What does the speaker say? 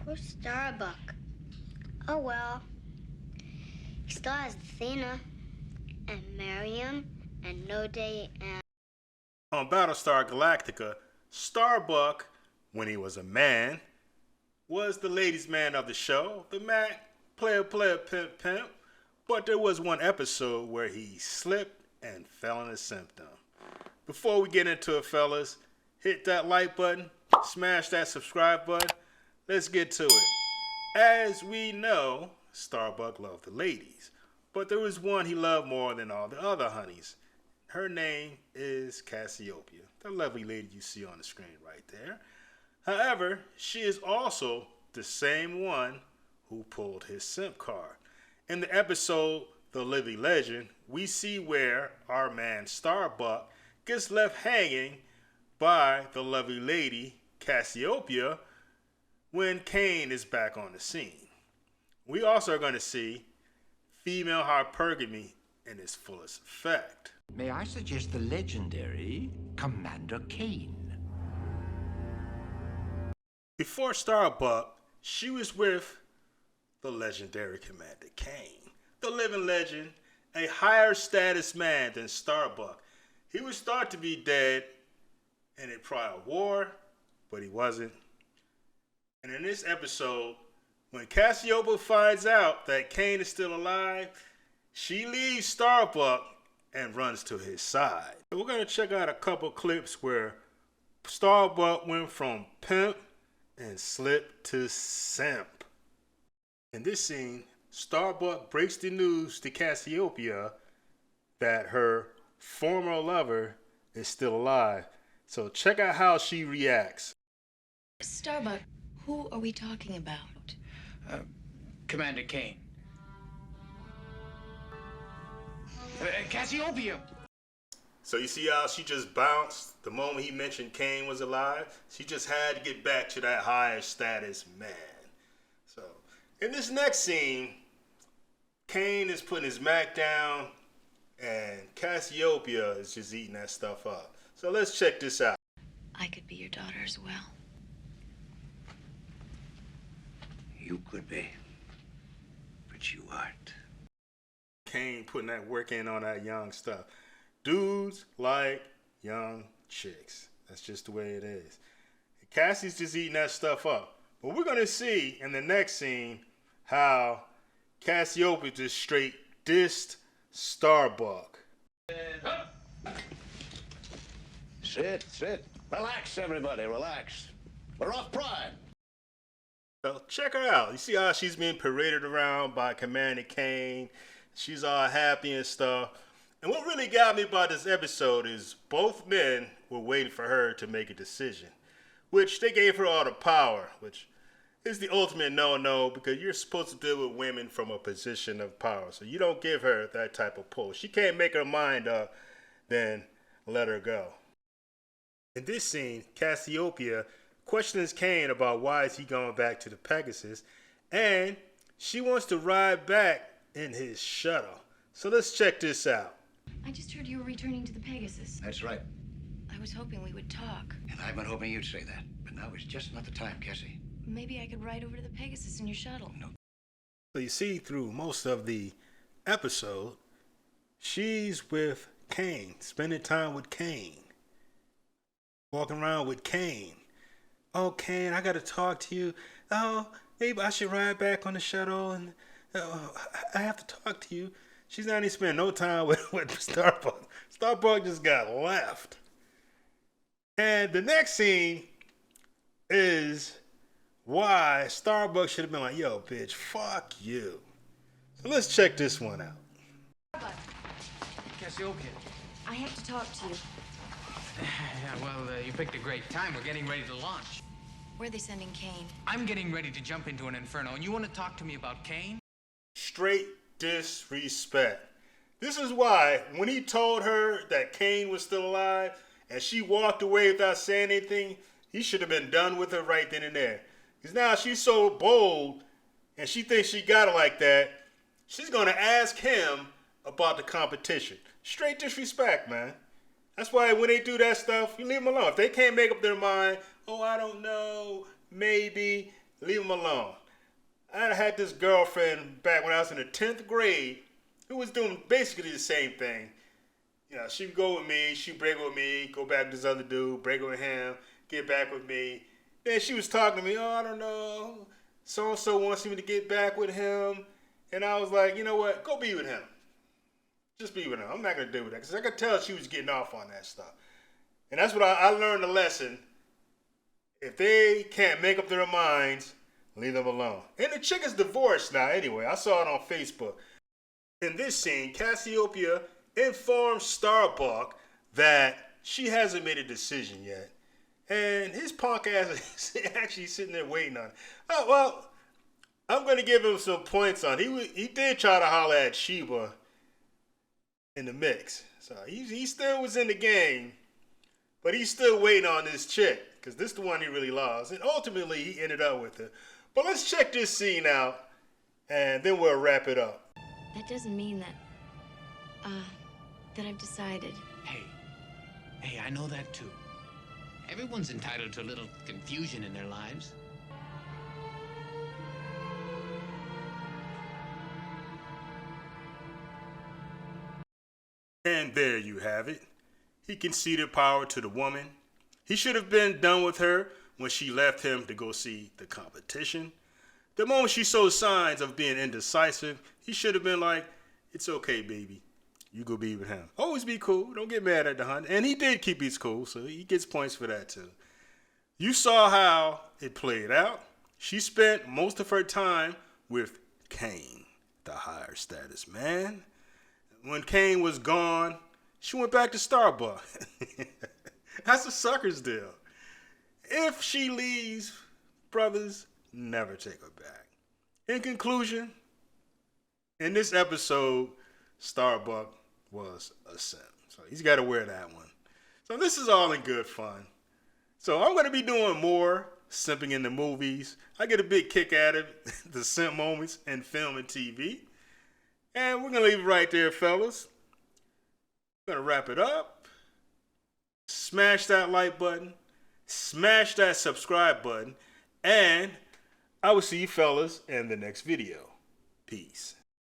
Poor Starbuck. Oh well. He still has Athena and Miriam and No Day and... On Battlestar Galactica, Starbuck, when he was a man, was the ladies' man of the show, the Mac, player, pimp. But there was one episode where he slipped and fell into Simping. Before we get into it, fellas, hit that like button, smash that subscribe button. Let's get to it. As we know, Starbuck loved the ladies, but there was one he loved more than all the other honeys. Her name is Cassiopeia, the lovely lady you see on the screen right there. However, she is also the same one who pulled his simp card. In the episode The Living Legend, we see where our man Starbuck gets left hanging by the lovely lady Cassiopeia when Kane is back on the scene. We also are going to see female hypergamy in its fullest effect. May I suggest the legendary Commander Kane? Before Starbuck, she was with the legendary Commander Kane, the living legend, a higher status man than Starbuck. He was thought to be dead in a prior war, but he wasn't. And in this episode, when Cassiopeia finds out that Kane is still alive, she leaves Starbuck and runs to his side. We're going to check out a couple clips where Starbuck went from pimp and slipped to simp. In this scene, Starbuck breaks the news to Cassiopeia that her former lover is still alive. So check out how she reacts. Starbuck, who are we talking about? Commander Kane. Cassiopeia! So you see how she just bounced the moment he mentioned Kane was alive? She just had to get back to that higher status man. So in this next scene, Kane is putting his Mac down and Cassiopeia is just eating that stuff up. So let's check this out. I could be your daughter as well. You could be, but you aren't. Kane putting that work in on that young stuff. Dudes like young chicks. That's just the way it is. Cassie's just eating that stuff up. But we're going to see in the next scene how Cassiopeia just straight dissed Starbuck. Sit. Relax, everybody, relax. We're off Prime. So check her out. You see how she's being paraded around by Commander Kane. She's all happy and stuff. And what really got me about this episode is both men were waiting for her to make a decision, which they gave her all the power, which is the ultimate no-no because you're supposed to deal with women from a position of power. So you don't give her that type of pull. She can't make her mind up, then let her go. In this scene, Cassiopeia questions Kane about why is he going back to the Pegasus, and she wants to ride back in his shuttle. So let's check this out. I just heard you were returning to the Pegasus. That's right. I was hoping we would talk. And I've been hoping you'd say that. But now is just not the time, Cassie. Maybe I could ride over to the Pegasus in your shuttle. No. So you see through most of the episode, she's with Kane, spending time with Kane, walking around with Kane. Oh, Kane, I got to talk to you. Oh, maybe I should ride back on the shuttle and I have to talk to you. She's not even spending no time with Starbuck. Starbuck just got left. And the next scene is why Starbuck should have been like, yo, bitch, fuck you. So let's check this one out. Cassiopeia. I have to talk to you. Yeah, well, you picked a great time. We're getting ready to launch. Where are they sending Kane? I'm getting ready to jump into an inferno, and you want to talk to me about Kane? Straight disrespect. This is why when he told her that Kane was still alive and she walked away without saying anything, he should have been done with her right then and there. Because now she's so bold and she thinks she got it like that, she's going to ask him about the competition. Straight disrespect, man. That's why when they do that stuff, you leave them alone. If they can't make up their mind, oh, I don't know, maybe, leave him alone. I had this girlfriend back when I was in the 10th grade who was doing basically the same thing. You know, she'd go with me, she'd break up with me, go back to this other dude, break up with him, get back with me. Then she was talking to me, oh, I don't know, so-and-so wants me to get back with him. And I was like, you know what, go be with him. Just be with him. I'm not going to deal with that. Because I could tell she was getting off on that stuff. And that's what I learned the lesson. If they can't make up their minds, leave them alone. And the chick is divorced now anyway. I saw it on Facebook. In this scene, Cassiopeia informs Starbuck that she hasn't made a decision yet. And his punk ass is actually sitting there waiting on it. Oh, well, I'm going to give him some points on it. He did try to holler at Sheba in the mix. So he still was in the game, but he's still waiting on this chick because this is the one he really loves. And ultimately, he ended up with her. But let's check this scene out, and then we'll wrap it up. That doesn't mean that I've decided. Hey, I know that too. Everyone's entitled to a little confusion in their lives. And there you have it. He conceded power to the woman. He should have been done with her when she left him to go see the competition. The moment she showed signs of being indecisive, he should have been like, it's okay, baby. You go be with him. Always be cool. Don't get mad at the hunt. And he did keep his cool, so he gets points for that too. You saw how it played out. She spent most of her time with Kane, the higher status man. When Kane was gone, she went back to Starbuck. That's a sucker's deal. If she leaves, brothers, never take her back. In conclusion, in this episode, Starbuck was a simp. So he's got to wear that one. So this is all in good fun. So I'm going to be doing more simping in the movies. I get a big kick out of it, the simp moments in film and TV. And we're going to leave it right there, fellas. We're going to wrap it up. Smash that like button. Smash that subscribe button. And I will see you fellas in the next video. Peace.